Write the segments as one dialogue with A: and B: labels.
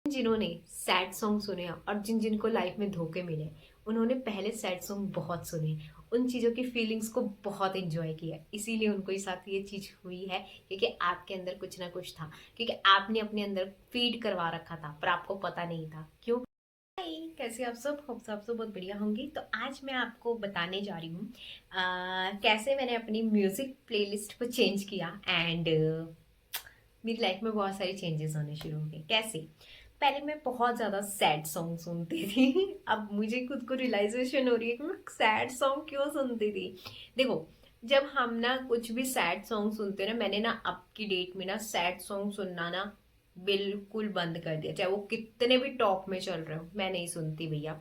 A: जिन्होंने sad song सुने और जिन जिनको लाइफ में धोखे मिले, उन्होंने पहले सैड सॉन्ग बहुत सुने, उन चीज़ों की फीलिंग्स को बहुत एंजॉय किया, इसीलिए उनको ही साथ ये चीज़ हुई है। क्योंकि आपके अंदर कुछ ना कुछ था, क्योंकि आपने अपने अंदर फीड करवा रखा था पर आपको पता नहीं था क्यों। हाय, कैसे आप सब? होप आप सब बहुत बढ़िया होंगी। तो आज मैं आपको बताने जा रही हूँ कैसे मैंने अपनी म्यूजिक प्लेलिस्ट को चेंज किया एंड मेरी लाइफ में बहुत सारी चेंजेस होने शुरू हो गए। कैसे? पहले मैं बहुत ज्यादा सैड सॉन्ग सुनती थी। अब मुझे खुद को रियलाइजेशन हो रही है कि मैं सैड सॉन्ग क्यों सुनती थी। देखो, जब हम ना कुछ भी सैड सॉन्ग सुनते हैं ना, मैंने ना अब की डेट में ना सैड सॉन्ग सुनना ना बिल्कुल बंद कर दिया। चाहे वो कितने भी टॉप में चल रहे हो, मैं नहीं सुनती भैया।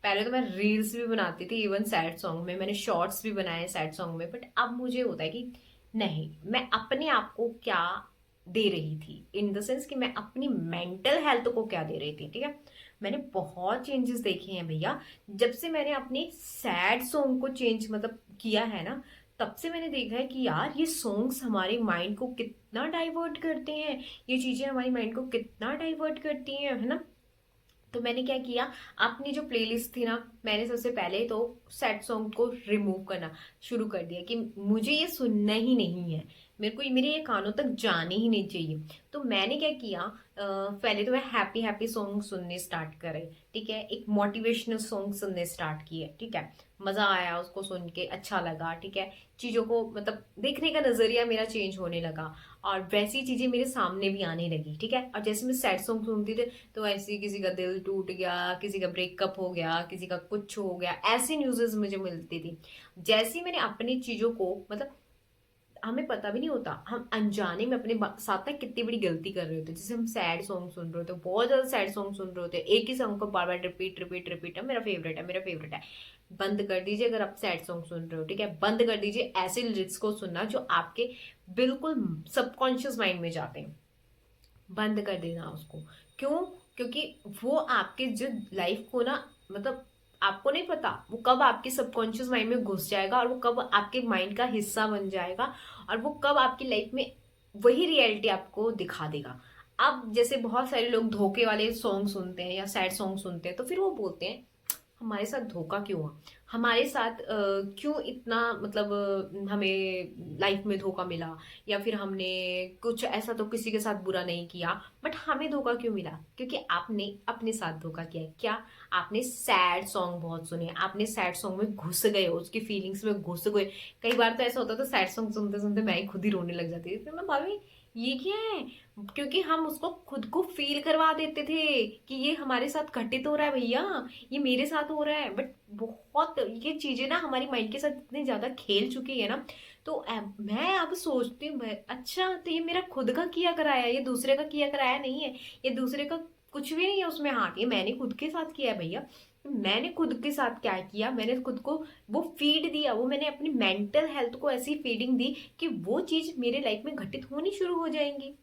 A: पहले तो मैं रील्स भी बनाती थी इवन सैड सॉन्ग में, मैंने शॉर्ट्स भी बनाए सैड सॉन्ग में, बट अब मुझे होता है कि नहीं, मैं अपने आप को क्या दे रही थी, इन द सेंस कि मैं अपनी मेंटल हेल्थ को क्या दे रही थी। ठीक है, मैंने बहुत चेंजेस देखे हैं भैया। जब से मैंने अपने सैड सॉन्ग को चेंज मतलब किया है ना, तब से मैंने देखा है कि यार ये सॉन्ग्स हमारे माइंड को कितना डाइवर्ट करते हैं, ये चीजें हमारी माइंड को कितना डाइवर्ट करती हैं, है ना। तो मैंने क्या किया, अपनी जो प्लेलिस्ट थी ना, मैंने सबसे पहले तो सैड सॉन्ग को रिमूव करना शुरू कर दिया कि मुझे ये सुनना ही नहीं है, मेरे को मेरे ये कानों तक जाने ही नहीं चाहिए। तो मैंने क्या किया, पहले तो मैं हैप्पी हैप्पी सॉन्ग सुनने स्टार्ट करे। ठीक है, एक मोटिवेशनल सॉन्ग सुनने स्टार्ट किए। ठीक है, मजा आया उसको सुन के, अच्छा लगा। ठीक है, चीजों को मतलब देखने का नजरिया मेरा चेंज होने लगा और वैसी चीजें मेरे सामने भी आने लगी। ठीक है, और जैसे मैं सैड सॉन्ग सुनती थी तो ऐसे किसी का दिल टूट गया, किसी का ब्रेकअप हो गया, किसी का कुछ हो गया, ऐसी न्यूज़ेस मुझे मिलती थी। जैसे ही मैंने अपनी चीजों को मतलब, हमें पता भी नहीं होता, हम अनजाने में अपने साथ ना कितनी बड़ी गलती कर रहे होते हैं। जैसे हम सैड सॉन्ग सुन रहे होते हैं, बहुत ज्यादा सैड सॉन्ग सुन रहे होते हैं, एक ही सॉन्ग को बार बार रिपीट रिपीट रिपीट, है मेरा फेवरेट है, मेरा फेवरेट है। बंद कर दीजिए अगर आप सैड सॉन्ग सुन रहे हो। ठीक है, बंद कर दीजिए ऐसे लिरिक्स को सुनना जो आपके बिल्कुल सबकॉन्शियस माइंड में जाते हैं। बंद कर देना उसको। क्यों? क्योंकि वो आपके जो लाइफ को ना मतलब, आपको नहीं पता वो कब आपके सबकॉन्शियस माइंड में घुस जाएगा और वो कब आपके माइंड का हिस्सा बन जाएगा और वो कब आपकी लाइफ में वही रियलिटी आपको दिखा देगा। अब जैसे बहुत सारे लोग धोखे वाले सॉन्ग सुनते हैं या सैड सॉन्ग सुनते हैं, तो फिर वो बोलते हैं हमारे साथ धोखा क्यों हुआ, हमारे साथ क्यों इतना मतलब हमें लाइफ में धोखा मिला, या फिर हमने कुछ ऐसा तो किसी के साथ बुरा नहीं किया बट हमें धोखा क्यों मिला। क्योंकि आपने अपने साथ धोखा किया है। क्या? आपने सैड सॉन्ग बहुत सुने, आपने सैड सॉन्ग में घुस गए हो, उसकी फीलिंग्स में घुस गए। कई बार तो ऐसा होता था सैड सॉन्ग सुनते सुनते मैं ही खुद ही रोने लग जाती थी, फिर मैं भाभी ये क्या है। क्योंकि हम उसको खुद को फील करवा देते थे कि ये हमारे साथ घटित हो रहा है भैया, ये मेरे साथ हो रहा है। बट बहुत ये चीजें ना हमारी माइंड के साथ इतनी ज्यादा खेल चुकी है ना, तो मैं अब सोचती हूँ अच्छा तो ये मेरा खुद का किया कराया है, ये दूसरे का किया कराया नहीं है, ये दूसरे का कुछ भी नहीं है उसमें हाथ, ये मैंने खुद के साथ किया है भैया। मैंने खुद के साथ क्या किया, मैंने खुद को वो फीड दिया, वो मैंने अपनी मेंटल हेल्थ को ऐसी फीडिंग दी कि वो चीज मेरे लाइफ में घटित होनी शुरू हो जाएंगी।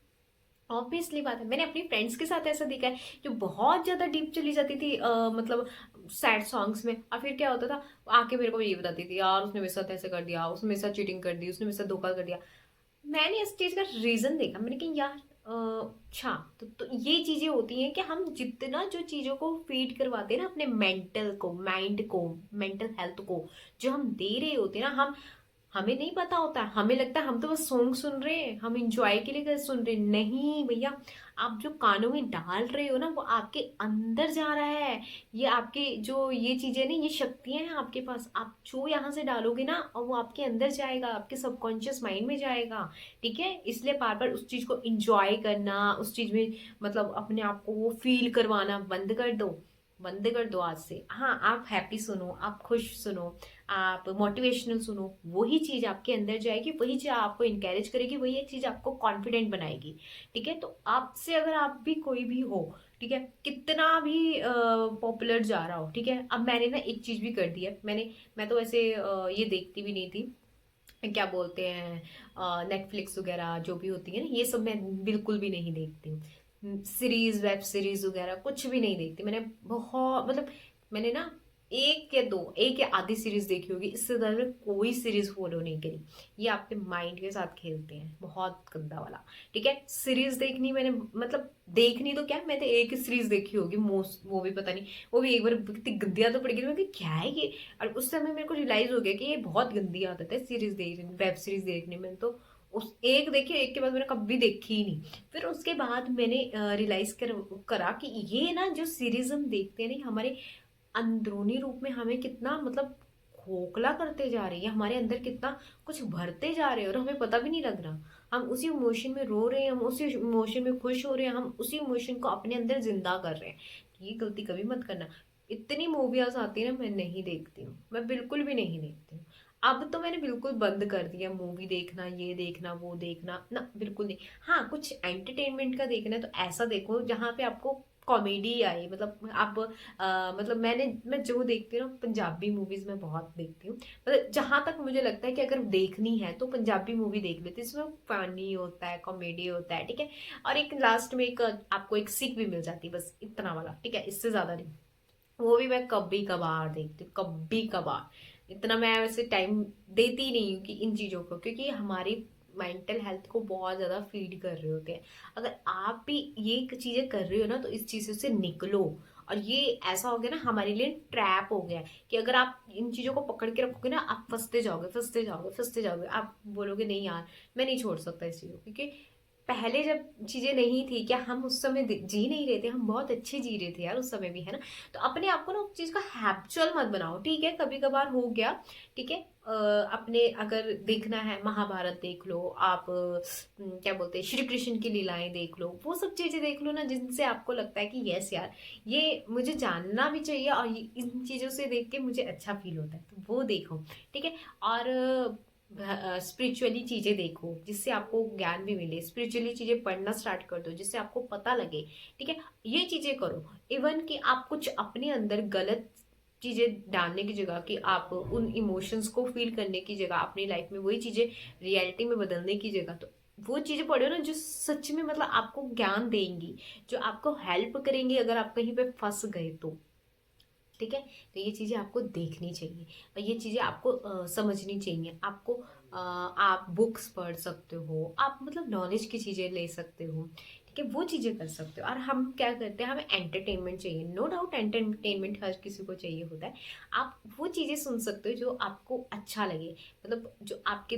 A: ऑब्वियसली बात है, मैंने अपनी फ्रेंड्स के साथ ऐसा देखा है जो बहुत ज्यादा डीप चली जाती थी मतलब सैड सॉन्ग्स में, और फिर क्या होता था, आके मेरे को ये बताती थी यार उसने मेरे साथ ऐसे कर दिया, उसने मेरे साथ चीटिंग कर दी, उसने मेरे साथ धोखा कर दिया। मैंने इस चीज का रीजन देखा, मैंने कहा यार अच्छा तो ये चीजें होती हैं कि हम जितना जो चीजों को फीड करवाते हैं ना अपने मेंटल को, माइंड को, मेंटल हेल्थ को, जो हम दे रहे होते हैं ना, हम हमें नहीं पता होता, हमें लगता है हम तो बस सॉन्ग सुन रहे हैं, हम इंजॉय के लिए सुन रहे हैं। नहीं भैया, आप जो कानों में डाल रहे हो ना वो आपके अंदर जा रहा है। ये आपके जो ये चीजें ना, ये शक्तियां हैं आपके पास, आप जो यहाँ से डालोगे ना और वो आपके अंदर जाएगा, आपके सबकॉन्शियस माइंड में जाएगा। ठीक है, इसलिए बार बार उस चीज को इंजॉय करना, उस चीज में मतलब अपने आप को वो फील करवाना बंद कर दो। बंद कर दो आज से। हाँ, आप हैप्पी सुनो, आप खुश सुनो, आप मोटिवेशनल सुनो, वही चीज आपके अंदर जाएगी, वही चीज आपको इंकरेज करेगी, वही एक चीज आपको कॉन्फिडेंट बनाएगी। ठीक है, तो आपसे अगर आप भी कोई भी हो, ठीक है, कितना भी पॉपुलर जा रहा हो, ठीक है, अब मैंने ना एक चीज भी कर दी है। मैं तो वैसे ये देखती भी नहीं थी, क्या बोलते हैं नेटफ्लिक्स वगैरह जो भी होती है ना, ये सब मैं बिल्कुल भी नहीं देखती हूँ। सीरीज, वेब सीरीज वगैरह कुछ भी नहीं देखती मैंने। बहुत मतलब मैंने ना एक या आधी सीरीज देखी होगी, इससे ज्यादा कोई सीरीज फॉलो नहीं करी। ये आपके माइंड के साथ खेलते हैं, बहुत गंदा वाला। ठीक है, सीरीज देखनी मैंने मतलब देखनी तो क्या, मैंने एक ही सीरीज देखी होगी मोस्ट, वो भी पता नहीं, वो भी एक बार कितनी गंदी आदत पड़ गई थी, मैं क्या है ये। और उस समय मेरे को रियलाइज हो गया कि ये बहुत गंदी आदत है सीरीज देखने, वेब सीरीज देखने में। तो उस एक देखी, एक के बाद मैंने कभी देखी ही नहीं। फिर उसके बाद मैंने रियलाइज करा कि ये ना जो सीरीज हम देखते हैं ना, हमारे अंदरूनी रूप में हमें कितना मतलब खोखला करते जा रही है, हमारे अंदर कितना कुछ भरते जा रहे हैं और हमें पता भी नहीं लग रहा। हम उसी इमोशन में रो रहे हैं, हम उसी इमोशन में खुश हो रहे हैं, हम उसी इमोशन को अपने अंदर जिंदा कर रहे हैं। ये गलती कभी मत करना। इतनी मूवीज आती है ना, मैं नहीं देखती हूँ, मैं बिल्कुल भी नहीं देखती हूँ। अब तो मैंने बिल्कुल बंद कर दिया मूवी देखना, ये देखना वो देखना ना, बिल्कुल नहीं। हाँ, कुछ एंटरटेनमेंट का देखना है तो ऐसा देखो जहाँ पे आपको कॉमेडी आए, मतलब आप मतलब मैं जो देखती हूँ ना, पंजाबी मूवीज में बहुत देखती हूँ। मतलब जहां तक मुझे लगता है कि अगर देखनी है तो पंजाबी मूवी देख लेती हूँ, इसमें फनी होता है, कॉमेडी होता है। ठीक है, और एक लास्ट में एक आपको एक सीख भी मिल जाती है, बस इतना वाला। ठीक है, इससे ज्यादा नहीं। वो भी मैं कभी कभार देखती हूँ, कभी कभार। इतना मैं वैसे टाइम देती नहीं हूँ कि इन चीजों को, क्योंकि हमारी मेंटल हेल्थ को बहुत ज्यादा फीड कर रहे होते हैं। अगर आप भी ये चीजें कर रहे हो ना, तो इस चीजों से निकलो। और ये ऐसा हो गया ना, हमारे लिए ट्रैप हो गया है कि अगर आप इन चीजों को पकड़ के रखोगे ना, आप फंसते जाओगे, फंसते जाओगे, फंसते जाओगे। आप बोलोगे नहीं यार, मैं नहीं छोड़ सकता इस चीज को, क्योंकि पहले जब चीजें नहीं थी क्या, हम उस समय जी नहीं रहे थे, हम बहुत अच्छे जी रहे थे यार उस समय भी, है ना। तो अपने आप को ना उस चीज का हैबिचुअल मत बनाओ। ठीक है, कभी कभार हो गया। ठीक है, अपने अगर देखना है, महाभारत देख लो आप, क्या बोलते हैं, श्री कृष्ण की लीलाएं देख लो, वो सब चीजें देख लो ना, जिनसे आपको लगता है कि यस यार, ये मुझे जानना भी चाहिए और इन चीजों से देख के मुझे अच्छा फील होता है, तो वो देखो। ठीक है, और स्पिरिचुअली चीजें देखो जिससे आपको ज्ञान भी मिले, स्पिरिचुअली चीजें पढ़ना स्टार्ट कर दो जिससे आपको पता लगे। ठीक है, ये चीजें करो। इवन कि आप कुछ अपने अंदर गलत चीजें डालने की जगह, कि आप उन इमोशंस को फील करने की जगह, अपनी लाइफ में वही चीजें रियलिटी में बदलने की जगह, तो वो चीजें पढ़ो ना जो सच में मतलब आपको ज्ञान देंगी, जो आपको हेल्प करेंगी अगर आप कहीं पे फंस गए तो। ठीक है, तो ये चीजें आपको देखनी चाहिए और ये चीजें आपको समझनी चाहिए। आपको आप बुक्स पढ़ सकते हो, आप मतलब नॉलेज की चीजें ले सकते हो। ठीक है, वो चीजें कर सकते हो। और हम क्या करते हैं, हमें एंटरटेनमेंट चाहिए, नो डाउट एंटरटेनमेंट हर किसी को चाहिए होता है। आप वो चीजें सुन सकते हो जो आपको अच्छा लगे, मतलब जो आपके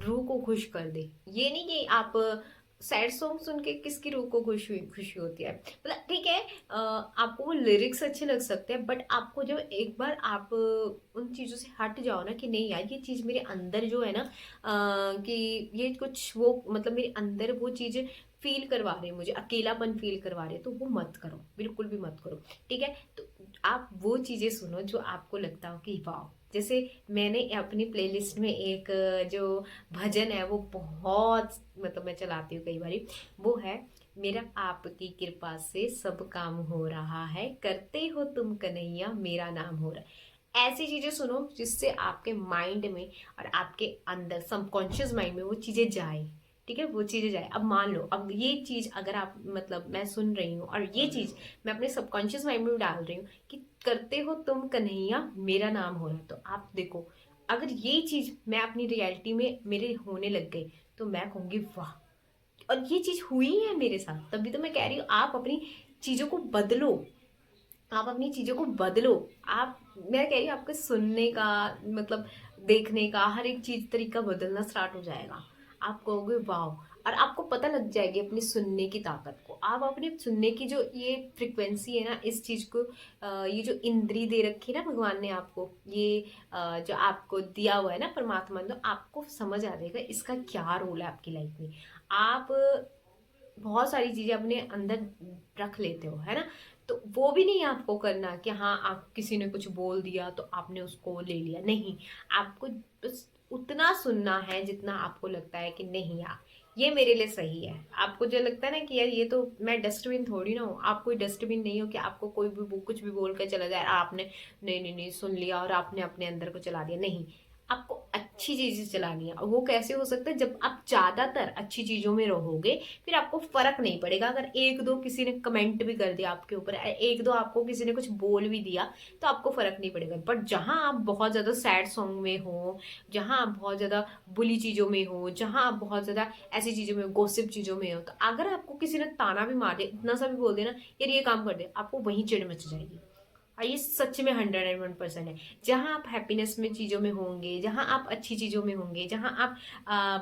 A: रूह को खुश कर दे। ये नहीं कि आप सैड सॉन्ग सुन के किसकी रूह को खुशी होती है, मतलब ठीक है, आपको वो लिरिक्स अच्छे लग सकते हैं, बट आपको जब एक बार आप उन चीज़ों से हट जाओ ना, कि नहीं यार ये चीज़ मेरे अंदर जो है ना, कि ये कुछ वो मतलब मेरे अंदर वो चीज़ फील करवा रहे हैं, मुझे अकेलापन फील करवा रहे हैं, तो वो मत करो, बिल्कुल भी मत करो। ठीक है, तो आप वो चीज़ें सुनो जो आपको लगता हो कि वाह। जैसे मैंने अपनी प्लेलिस्ट में एक जो भजन है वो बहुत मतलब मैं चलाती हूँ कई बारी, वो है, मेरा आपकी कृपा से सब काम हो रहा है, करते हो तुम कन्हैया मेरा नाम हो रहा है। ऐसी चीजें सुनो जिससे आपके माइंड में और आपके अंदर सबकॉन्शियस माइंड में वो चीजें जाए। ठीक है, वो चीजें जाए। अब मान लो, अब ये चीज अगर आप मतलब मैं सुन रही हूँ और ये चीज मैं अपने सबकॉन्शियस माइंड में भी डाल रही हूँ कि करते हो तुम कन्हैया मेरा नाम हो रहा है, तो आप देखो, अगर ये चीज मैं अपनी रियलिटी में मेरे होने लग गई, तो मैं कहूंगी वाह। और ये चीज हुई है मेरे साथ, तभी तो मैं कह रही हूँ आप अपनी चीजों को बदलो, आप अपनी चीजों को बदलो। आप, मैं कह रही हूँ आपके सुनने का मतलब देखने का हर एक चीज तरीका बदलना स्टार्ट हो जाएगा। आप कहोगे वाह, और आपको पता लग जाएगी अपनी सुनने की ताकत को। आप अपने सुनने की जो ये फ्रिक्वेंसी है ना, इस चीज को ये जो इंद्री दे रखी है ना भगवान ने आपको, ये जो आपको दिया हुआ है ना परमात्मा ने, तो आपको समझ आ जाएगा इसका क्या रोल है आपकी लाइफ में। आप बहुत सारी चीजें अपने अंदर रख लेते हो, है ना। तो वो भी नहीं आपको करना कि हाँ आप किसी ने कुछ बोल दिया तो आपने उसको ले लिया, नहीं। आपको बस उतना सुनना है जितना आपको लगता है कि नहीं यार ये मेरे लिए सही है। आपको जो लगता है ना कि यार ये तो, मैं डस्टबिन थोड़ी ना हूँ, आप कोई डस्टबिन नहीं हो कि आपको कोई भी कुछ भी बोल कर चला जाए, आपने नहीं नहीं नहीं सुन लिया और आपने अपने अंदर को चला दिया, नहीं। आपको अच्छी चीजें चलानी है। और वो कैसे हो सकता है? जब आप ज्यादातर अच्छी चीजों में रहोगे, फिर आपको फर्क नहीं पड़ेगा। अगर एक दो किसी ने कमेंट भी कर दिया आपके ऊपर, एक दो आपको किसी ने कुछ बोल भी दिया, तो आपको फर्क नहीं पड़ेगा। बट जहां आप बहुत ज्यादा सैड सॉन्ग में हो, जहां आप बहुत ज्यादा बुली चीजों में हो, जहां आप बहुत ज्यादा ऐसी चीजों में, गोसिप चीजों में हो, तो अगर आपको किसी ने ताना भी मार दिया, इतना सा भी बोल दिया ना, यार ये काम कर दे, आपको वहीं चिढ़ मच जाएगी। और ये सच में 101% है। जहां आप हैप्पीनेस में चीजों में होंगे, जहां आप अच्छी चीजों में होंगे, जहां आप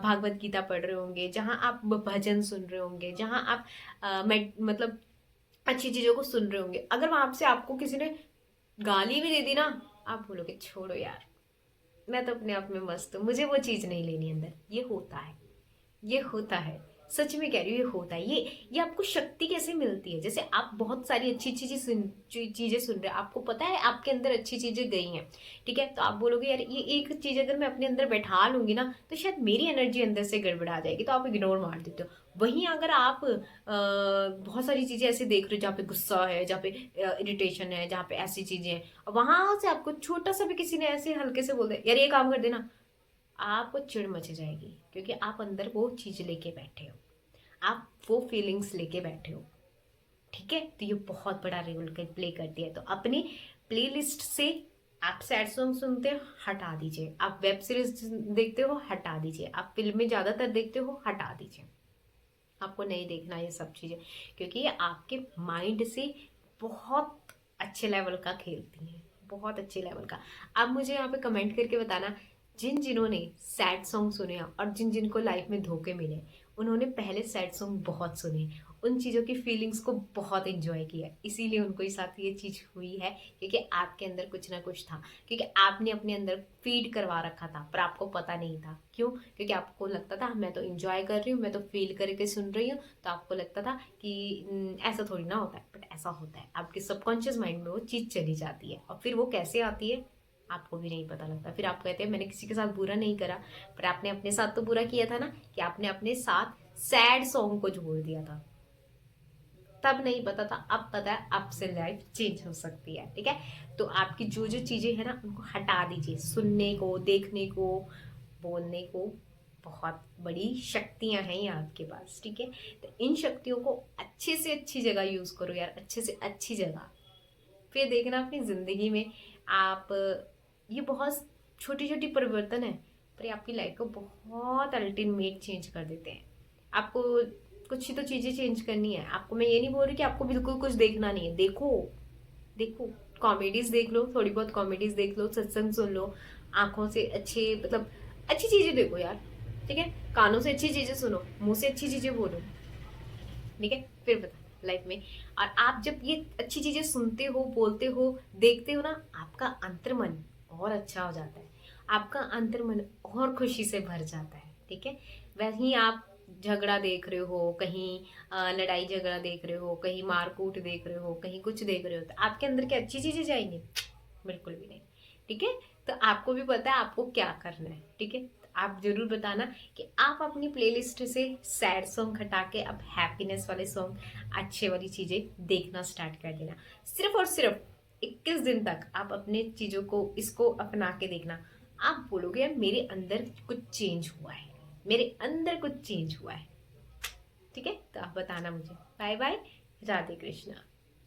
A: भागवत गीता पढ़ रहे होंगे, जहां आप भजन सुन रहे होंगे, जहां आप मतलब अच्छी चीजों को सुन रहे होंगे, अगर वहां से आपको किसी ने गाली भी दे दी ना, आप बोलोगे छोड़ो यार, मैं तो अपने आप में मस्त हूँ, मुझे वो चीज नहीं लेनी अंदर। ये होता है, ये होता है। सच में कह रही हूँ, ये होता है। ये आपको शक्ति कैसे मिलती है? जैसे आप बहुत सारी अच्छी चीजें सुन रहे हैं, आपको पता है आपके अंदर अच्छी चीजें गई हैं, ठीक है, तो आप बोलोगे यार ये एक चीज अगर मैं अपने अंदर बैठा लूंगी ना, तो शायद मेरी एनर्जी अंदर से गड़बड़ा जाएगी, तो आप इग्नोर मार देते हो। वहीं अगर आप बहुत सारी चीजें ऐसे देख रहे हो जहाँ पे गुस्सा है, जहाँ पे इरिटेशन है, जहाँ पे ऐसी चीजें हैं, वहां से आपको छोटा सा भी किसी ने ऐसे हल्के से बोल दिया यार ये काम कर देना, आपको चिढ़ मच जाएगी, क्योंकि आप अंदर वो चीज लेके बैठे हो, आप वो फीलिंग्स लेके बैठे हो। ठीक है, तो ये बहुत बड़ा रोल प्ले करती है। तो अपनी प्लेलिस्ट से आप सैड सॉन्ग सुनते हो, हटा दीजिए। आप वेब सीरीज देखते हो, हटा दीजिए। आप फिल्में ज्यादातर देखते हो, हटा दीजिए। आपको नहीं देखना ये सब चीजें, क्योंकि ये आपके माइंड से बहुत अच्छे लेवल का खेलती हैं, बहुत अच्छे लेवल का। आप मुझे यहाँ पे कमेंट करके बताना, जिन जिन्होंने सैड सॉन्ग सुने और जिन जिनको लाइफ में धोखे मिले, उन्होंने पहले सैड सॉन्ग बहुत सुने, उन चीज़ों की फीलिंग्स को बहुत इंजॉय किया, इसीलिए उनको साथ ये चीज़ हुई है, क्योंकि आपके अंदर कुछ ना कुछ था, क्योंकि आपने अपने अंदर फीड करवा रखा था, पर आपको पता नहीं था। क्यों? क्योंकि आपको लगता था मैं तो इंजॉय कर रही हूँ, मैं तो फील करके सुन रही हूँ, तो आपको लगता था कि ऐसा थोड़ी ना होता है। बट ऐसा होता है, आपके सबकॉन्शियस माइंड में वो चीज़ चली जाती है, और फिर वो कैसे आती है आपको भी नहीं पता लगता। फिर आप कहते हैं मैंने किसी के साथ बुरा नहीं करा, पर आपने अपने साथ तो बुरा किया था ना, कि आपने अपने साथ सैड सॉन्ग को जोड़ दिया था। तब नहीं पता था, अब पता है, आपसे लाइफ चेंज हो सकती है। ठीक है, तो आपकी जो जो चीजें है ना, उनको हटा दीजिए। सुनने को, देखने को, बोलने को बहुत बड़ी शक्तियां हैं ये आपके पास। ठीक है, तो इन शक्तियों को अच्छे से अच्छी जगह यूज करो यार, अच्छे से अच्छी जगह। फिर देखना अपनी जिंदगी में आप, ये बहुत छोटी छोटी परिवर्तन है, पर ये आपकी लाइफ को बहुत अल्टीमेट चेंज कर देते हैं। आपको कुछ ही तो चीजें चेंज करनी है। आपको मैं ये नहीं बोल रही कि आपको बिल्कुल कुछ देखना नहीं है, देखो, देखो, कॉमेडीज देख लो, थोड़ी बहुत कॉमेडीज देख लो, सत्संग सुन लो, आंखों से अच्छे मतलब अच्छी चीजें देखो यार। ठीक है, कानों से अच्छी चीजें सुनो, मुंह से अच्छी चीजें बोलो। ठीक है, फिर बता लाइफ में। और आप जब ये अच्छी चीजें सुनते हो, बोलते हो, देखते हो ना, आपका अंतर्मन और अच्छा हो जाता है, आपका अंतर्मन और खुशी से भर जाता है। ठीक है, वहीं आप झगड़ा देख रहे हो, कहीं लड़ाई झगड़ा देख रहे हो, कहीं मारकूट देख रहे हो, कहीं कुछ देख रहे हो, तो आपके अंदर क्या अच्छी चीजें जाएंगी? बिल्कुल भी नहीं। ठीक है, तो आपको भी पता है आपको क्या करना है। ठीक है, तो आप जरूर बताना कि आप अपनी प्लेलिस्ट से सैड सॉन्ग हटा के अब हैप्पीनेस वाले सॉन्ग, अच्छे वाली चीजें देखना स्टार्ट कर देना। सिर्फ और सिर्फ 21 दिन तक आप अपने चीजों को, इसको अपना के देखना। आप बोलोगे यार मेरे अंदर कुछ चेंज हुआ है, मेरे अंदर कुछ चेंज हुआ है। ठीक है, तो आप बताना मुझे। Bye bye, Radhe Krishna.